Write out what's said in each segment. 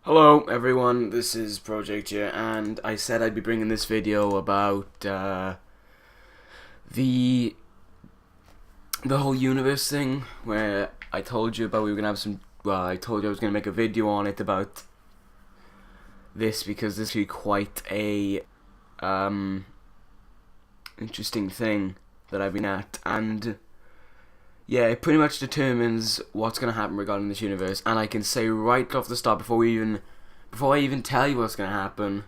Hello everyone, this is Project here, and I said I'd be bringing this video about the whole universe thing, where I told you about we were gonna have some. Well, I told you I was gonna make a video on it about this because this is actually quite a interesting thing that I've been at, and yeah, it pretty much determines what's gonna happen regarding this universe. And I can say right off the start, before I even tell you what's gonna happen,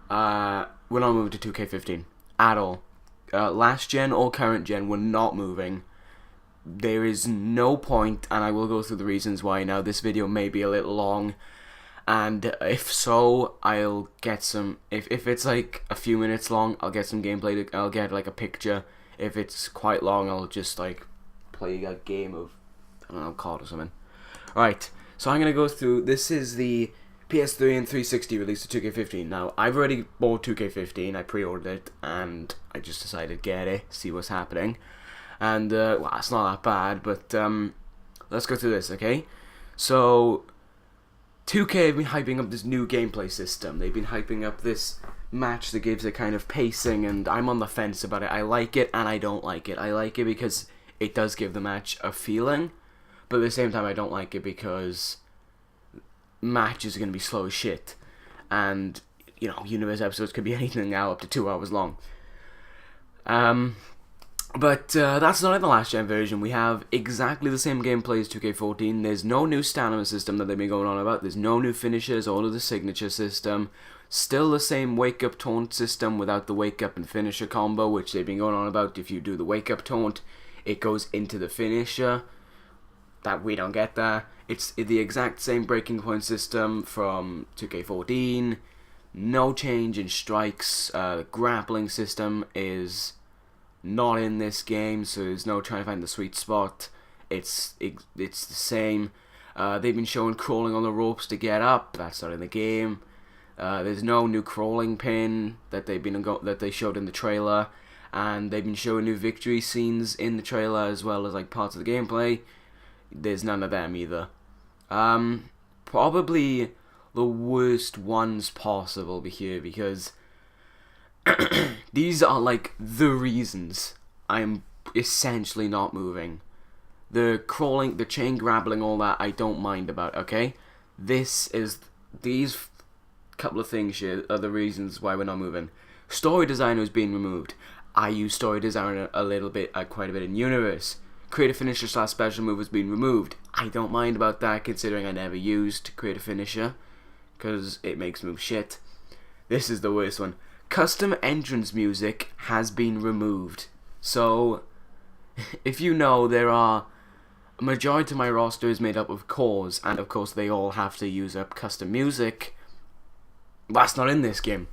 we're not moving to 2K15 at all. Last gen or current gen, we're not moving. There is no point, and I will go through the reasons why. Now, this video may be a little long, and if so, I'll get some. If it's like a few minutes long, I'll get some gameplay. I'll get like a picture. If it's quite long, I'll just like play a game of, I don't know, COD or something. Right, so I'm gonna go through. This is the PS3 and 360 release of 2K15. Now, I've already bought 2K15. I pre-ordered it, and I just decided to get it, see what's happening. And well, it's not that bad, but let's go through this, okay? So 2K have been hyping up this new gameplay system. They've been hyping up this match that gives it kind of pacing, and I'm on the fence about it. I like it and I don't like it. I like it because it does give the match a feeling, but at the same time I don't like it because matches are going to be slow as shit, and you know, universe episodes could be anything now up to 2 hours long. But that's not in the last gen version. We have exactly the same gameplay as 2K14. There's no new stamina system that they've been going on about. There's no new finishers or the signature system. Still the same wake up taunt system without the wake up and finisher combo, which they've been going on about. If you do the wake up taunt, it goes into the finisher. That we don't get that. It's the exact same breaking point system from 2K14. No change in strikes. The grappling system is not in this game, so there's no trying to find the sweet spot. It's the same. They've been showing crawling on the ropes to get up. That's not in the game. There's no new crawling pin that they showed in the trailer, and they've been showing new victory scenes in the trailer as well as like parts of the gameplay. There's none of them either. Probably the worst ones possible here, because these are like the reasons I'm essentially not moving. The crawling, the chain grappling, all that I don't mind about, okay? These couple of things here are the reasons why we're not moving. Story designer is being removed. I use story designer a little bit, quite a bit in universe. Creative finisher / special move has been removed. I don't mind about that, considering I never used creative finisher, because it makes move shit. This is the worst one. Custom entrance music has been removed. So, if you know, there are a majority of my roster is made up of cores, and of course they all have to use up custom music. That's not in this game.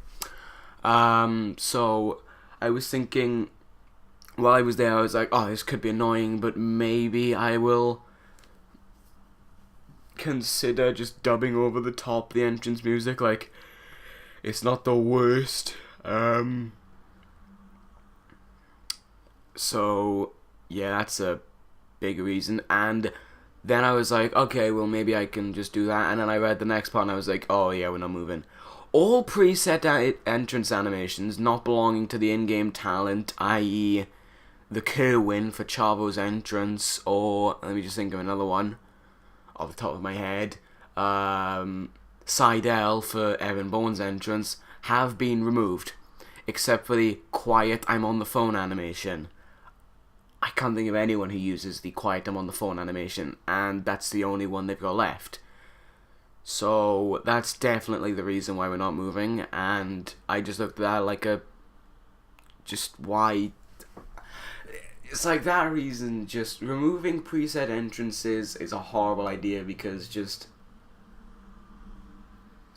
So I was thinking, while I was there, I was like, oh, this could be annoying, but maybe I will consider just dubbing over the top the entrance music. Like, it's not the worst. So yeah, that's a big reason. And then I was like, okay, well, maybe I can just do that. And then I read the next part and I was like, oh yeah, we're not moving. All preset entrance animations not belonging to the in-game talent, i.e. the Kerwin for Chavo's entrance, or let me just think of another one off the top of my head, Seidel for Evan Bourne's entrance, have been removed, except for the quiet I'm on the phone animation. I can't think of anyone who uses the quiet I'm on the phone animation, and that's the only one they've got left. So that's definitely the reason why we're not moving, and I just looked at that like just why. It's like that reason, just removing preset entrances is a horrible idea, because just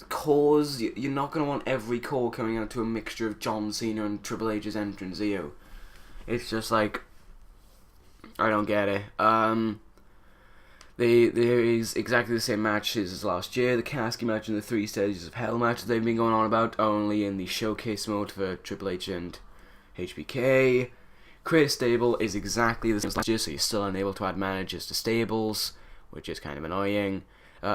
cores, you're not going to want every core coming out to a mixture of John Cena and Triple H's entrance, are you? It's just like, I don't get it. There is exactly the same matches as last year. The Kasky match and the 3 Stages of Hell match they've been going on about, only in the showcase mode for Triple H and HBK. Create a stable is exactly the same as last year, so you're still unable to add managers to stables, which is kind of annoying.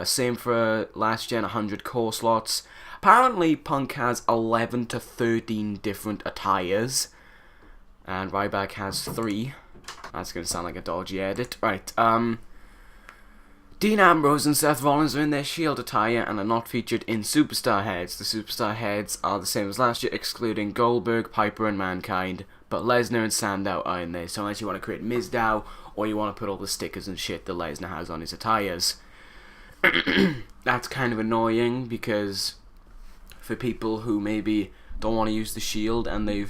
Same for last gen, 100 core slots. Apparently, Punk has 11 to 13 different attires, and Ryback has 3. That's going to sound like a dodgy edit. Right, Dean Ambrose and Seth Rollins are in their Shield attire and are not featured in Superstar Heads. The Superstar Heads are the same as last year, excluding Goldberg, Piper, and Mankind, but Lesnar and Sandow are in there. So unless you want to create Mizdow, or you want to put all the stickers and shit that Lesnar has on his attires. That's kind of annoying, because for people who maybe don't want to use the Shield and they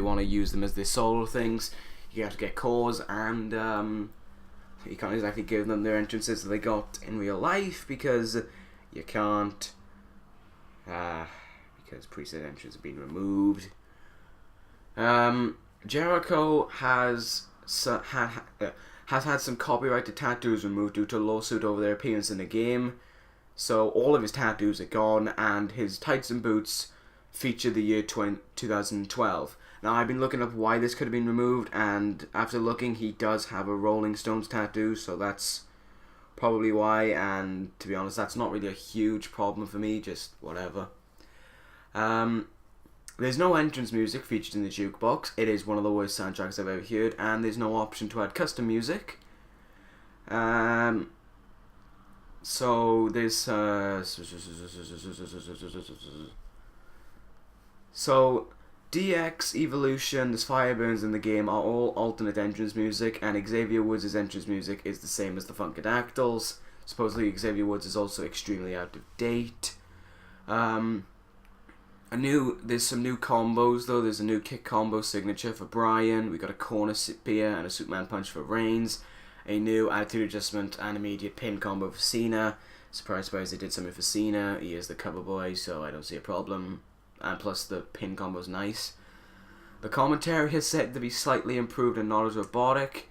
want to use them as their solo things, you have to get cores, and you can't exactly give them their entrances that they got in real life, because you can't, because preset entrances have been removed. Jericho has had some copyrighted tattoos removed due to a lawsuit over their appearance in the game. So all of his tattoos are gone, and his tights and boots feature the year 2012. Now, I've been looking up why this could have been removed, and after looking, he does have a Rolling Stones tattoo, so that's probably why, and to be honest, that's not really a huge problem for me, just whatever. There's no entrance music featured in the jukebox. It is one of the worst soundtracks I've ever heard, and there's no option to add custom music. So there's so DX, Evolution, there's Fireburns in the game are all alternate entrance music, and Xavier Woods' entrance music is the same as the Funkadactyls. Supposedly Xavier Woods is also extremely out of date. There's some new combos though. There's a new kick combo signature for Bryan. We got a corner spear and a Superman punch for Reigns. A new attitude adjustment and immediate pin combo for Cena. Surprise, they did something for Cena. He is the cover boy, so I don't see a problem. And plus the pin combo's nice. The commentary is said to be slightly improved and not as robotic.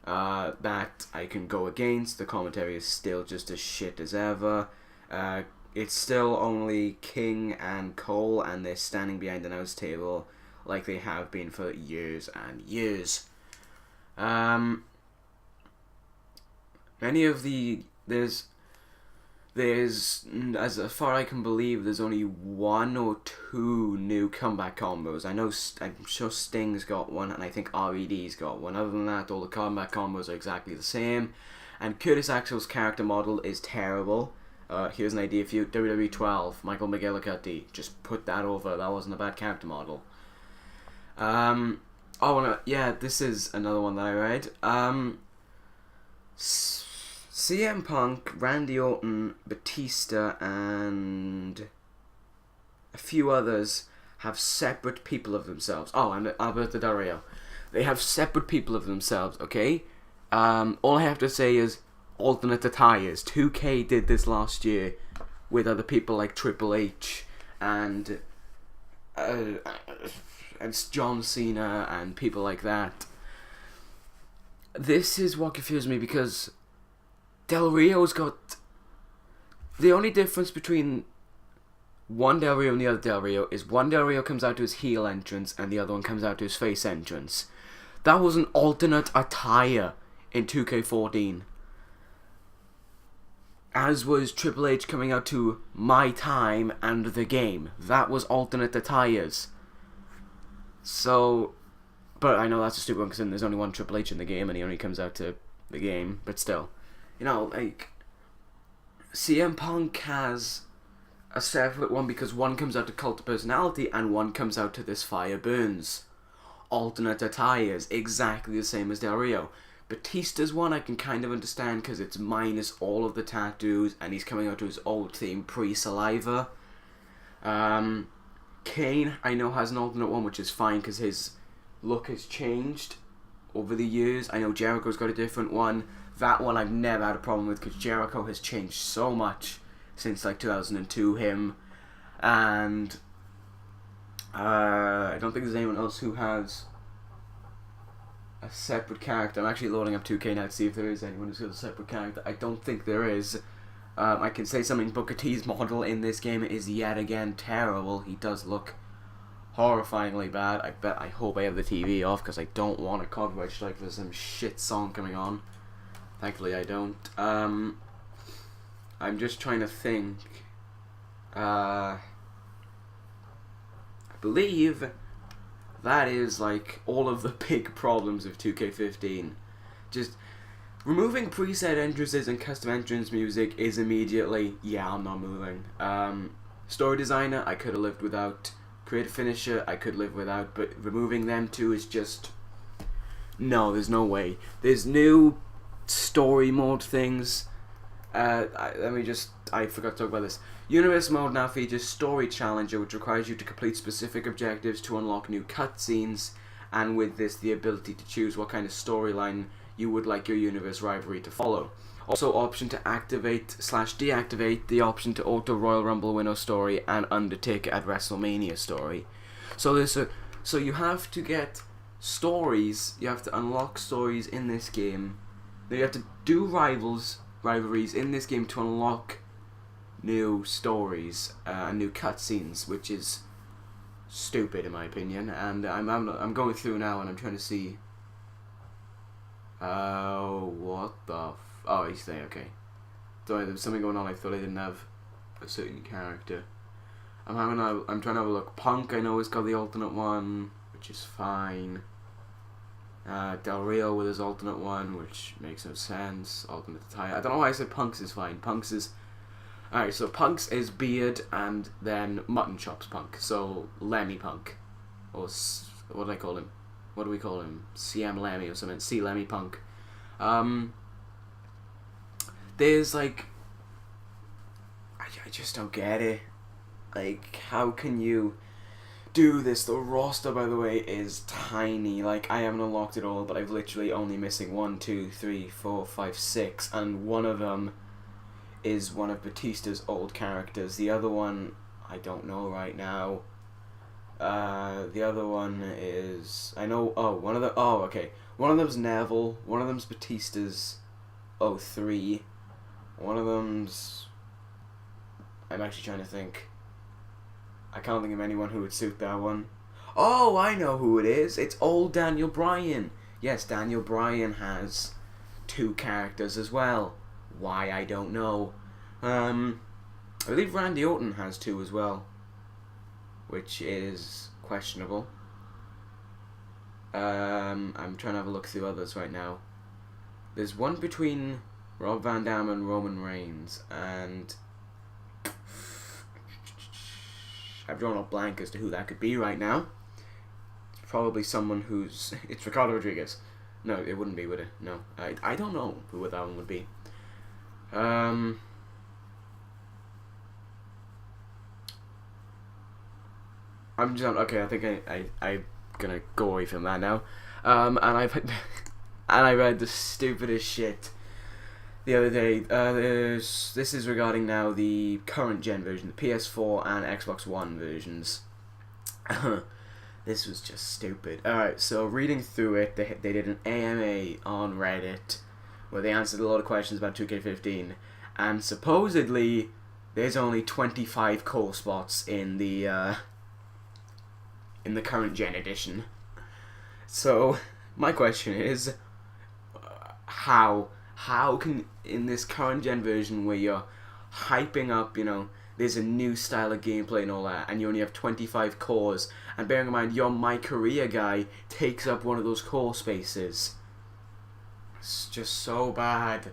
That I can go against. The commentary is still just as shit as ever. It's still only King and Cole, and they're standing behind an announce table like they have been for years and years. There's as far I can believe, there's only 1 or 2 new comeback combos. I'm sure Sting's got one, and I think RED's got one. Other than that, all the comeback combos are exactly the same. And Curtis Axel's character model is terrible. Here's an idea for you: WWE 12, Michael McGillicuddy. Just put that over. That wasn't a bad character model. This is another one that I read. CM Punk, Randy Orton, Batista, and a few others have separate people of themselves. Oh, and Alberto Del Rio. They have separate people of themselves, okay? All I have to say is alternate attires. 2K did this last year with other people like Triple H and John Cena and people like that. This is what confused me, because Del Rio's got... The only difference between one Del Rio and the other Del Rio is one Del Rio comes out to his heel entrance and the other one comes out to his face entrance. That was an alternate attire in 2K14. As was Triple H coming out to My Time and The Game. That was alternate attires. So... But I know that's a stupid one, because there's only one Triple H in the game and he only comes out to The Game. But still. CM Punk has a separate one because one comes out to Cult of Personality and one comes out to this Fire Burns. Alternate attires, exactly the same as Del Rio. Batista's one I can kind of understand because it's minus all of the tattoos and he's coming out to his old theme pre-Saliva. Kane I know has an alternate one, which is fine because his look has changed over the years. I know Jericho's got a different one. That one I've never had a problem with because Jericho has changed so much since 2002 him, and I don't think there's anyone else who has a separate character. I'm actually loading up 2K now to see if there is anyone who's got a separate character. I don't think there is. I can say something: Booker T's model in this game is yet again terrible. He does look horrifyingly bad. I hope I have the TV off because I don't want a copyright strike for some shit song coming on. Thankfully I don't. I'm just trying to think. I believe that is like all of the big problems of 2K15. Just removing preset entrances and custom entrance music is immediately, yeah, I'm not moving. Story designer, I could have lived without. Creative finisher, I could live without. But removing them two is just, no, there's no way. There's new story mode things. I forgot to talk about this. Universe mode now features Story Challenger, which requires you to complete specific objectives to unlock new cutscenes, and with this, the ability to choose what kind of storyline you would like your universe rivalry to follow. Also, option to activate/deactivate the option to auto Royal Rumble winner story and Undertaker at WrestleMania story. So you have to get stories. You have to unlock stories in this game. You have to do rivalries in this game to unlock new stories and new cutscenes, which is stupid in my opinion. And I'm going through now and I'm trying to see. What the? Oh, he's there. Okay. Sorry, there was something going on. I thought I didn't have a certain character. I'm trying to have a look. Punk, I know, has got the alternate one, which is fine. Del Rio with his alternate one, which makes no sense. Alternate attire. I don't know why I said Punk's is fine. Punk's is... Alright, so Punk's is Beard and then Mutton Chops Punk. So, Lemmy Punk. Or, what do I call him? What do we call him? CM Lemmy or something. C Lemmy Punk. There's like... I just don't get it. Like, how can you do this? The roster, by the way, is tiny. Like, I haven't unlocked it all, but I've literally only missing 1, 2, 3, 4, 5, 6, and one of them is one of Batista's old characters. The other one, I don't know right now. The other one is... I know... Oh, one of them... Oh, okay. One of them's Neville. One of them's Batista's 03. One of them's... I'm actually trying to think. I can't think of anyone who would suit that one. Oh, I know who it is. It's old Daniel Bryan. Yes, Daniel Bryan has 2 characters as well. Why, I don't know. I believe Randy Orton has 2 as well, which is questionable. I'm trying to have a look through others right now. There's one between Rob Van Dam and Roman Reigns, and I've drawn a blank as to who that could be right now. It's probably someone who's... It's Ricardo Rodriguez. No, it wouldn't be, would it? No. I don't know who that one would be. Okay, I think I'm gonna go away from that now. And I read the stupidest shit the other day. This is regarding now the current gen version, the PS4 and Xbox One versions. This was just stupid. Alright, so reading through it, they did an AMA on Reddit where they answered a lot of questions about 2K15, and supposedly there's only 25 core spots in the current gen edition. So my question is, how can, in this current gen version where you're hyping up, you know, there's a new style of gameplay and all that, and you only have 25 cores, and bearing in mind your My Career guy takes up one of those core spaces. It's just so bad.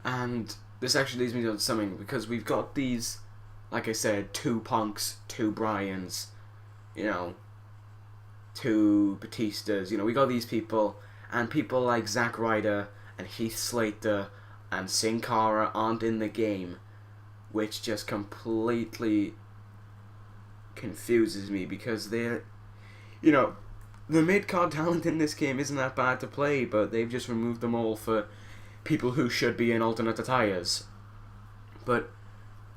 And this actually leads me to something, because we've got these, like I said, 2 Punks, 2 Bryans, you know, 2 Batistas, you know, we got these people, and people like Zack Ryder and Heath Slater and Sin Cara aren't in the game, which just completely confuses me, because they're, you know, the mid-card talent in this game isn't that bad to play, but they've just removed them all for people who should be in alternate attires. But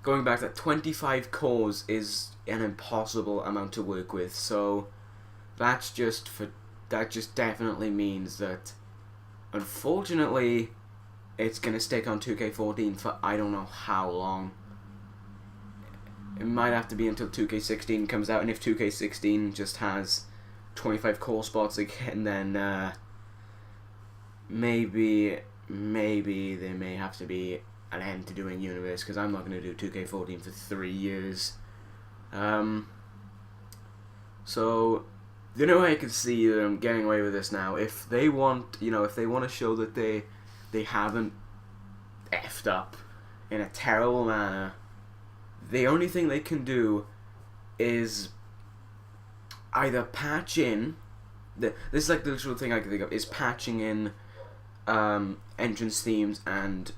going back, that 25 cores is an impossible amount to work with, so that just definitely means that, unfortunately, it's gonna stick on 2K14 for I don't know how long. It might have to be until 2K16 comes out, and if 2K16 just has 25 core spots again, then maybe there may have to be an end to doing Universe, because I'm not going to do 2K14 for 3 years. So the only way I can see them getting away with this now, if they want, if they want to show that they haven't effed up in a terrible manner, the only thing they can do is either patch in. This is like the literal thing I can think of, is patching in entrance themes and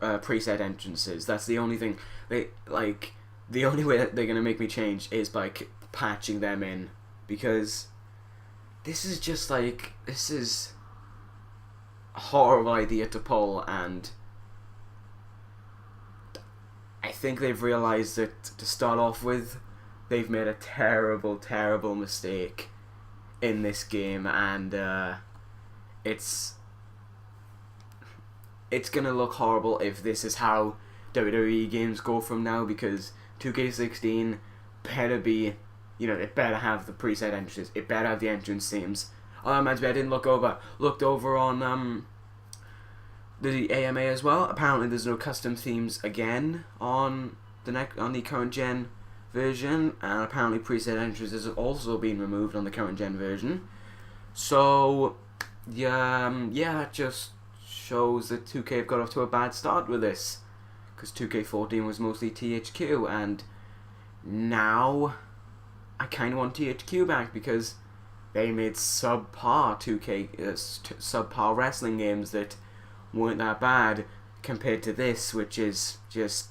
preset entrances. That's the only thing the only way that they're gonna make me change is by patching them in, because this is just this is a horrible idea to pull, and I think they've realized that to start off with, they've made a terrible, terrible mistake in this game, and it's gonna look horrible if this is how WWE games go from now, because 2K16 better be, it better have the preset entrances, it better have the entrance themes. Oh, that reminds me, I didn't looked over on the AMA as well. Apparently there's no custom themes again on the current gen version, and apparently preset entrances have also been removed on the current gen version. So yeah, that just shows that 2K have got off to a bad start with this, because 2K14 was mostly THQ, and now I kind of want THQ back, because they made subpar subpar wrestling games that weren't that bad compared to this, which is just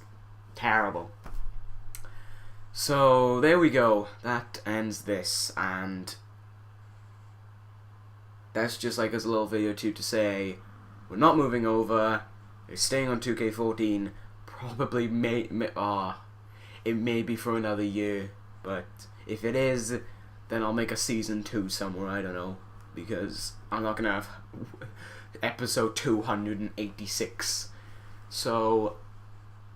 terrible. So there we go, that ends this, and that's just like as a little video to say we're not moving over, we're staying on 2K14, probably it may be for another year, but if it is, then I'll make a season 2 somewhere, I don't know, because I'm not gonna have episode 286, so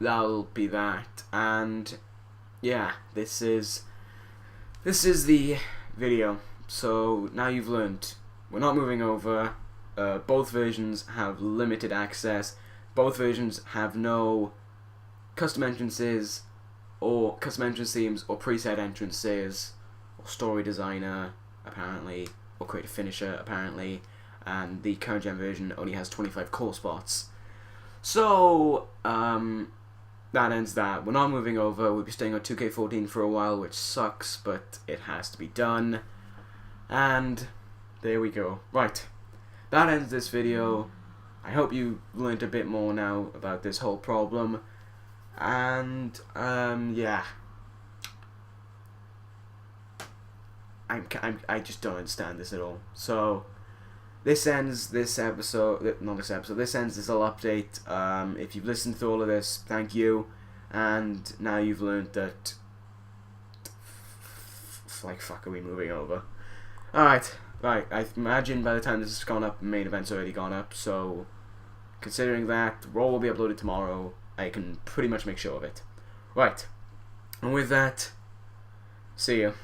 that'll be that. And yeah, this is the video. So now you've learned, we're not moving over. Both versions have limited access. Both versions have no custom entrances or custom entrance themes or preset entrances or story designer apparently, or creative finisher apparently, and the current gen version only has 25 core spots. So that ends that. We're not moving over. We'll be staying on 2K14 for a while, which sucks, but it has to be done. And there we go. Right, that ends this video. I hope you learned a bit more now about this whole problem. And yeah, I just don't understand this at all. So this ends this episode. Not this episode. This ends this little update. If you've listened to all of this, thank you. And now you've learned that. Fuck, are we moving over? Alright, right. I imagine by the time this has gone up, main event's already gone up. So, considering that, Raw will be uploaded tomorrow, I can pretty much make sure of it. Right. And with that, see you.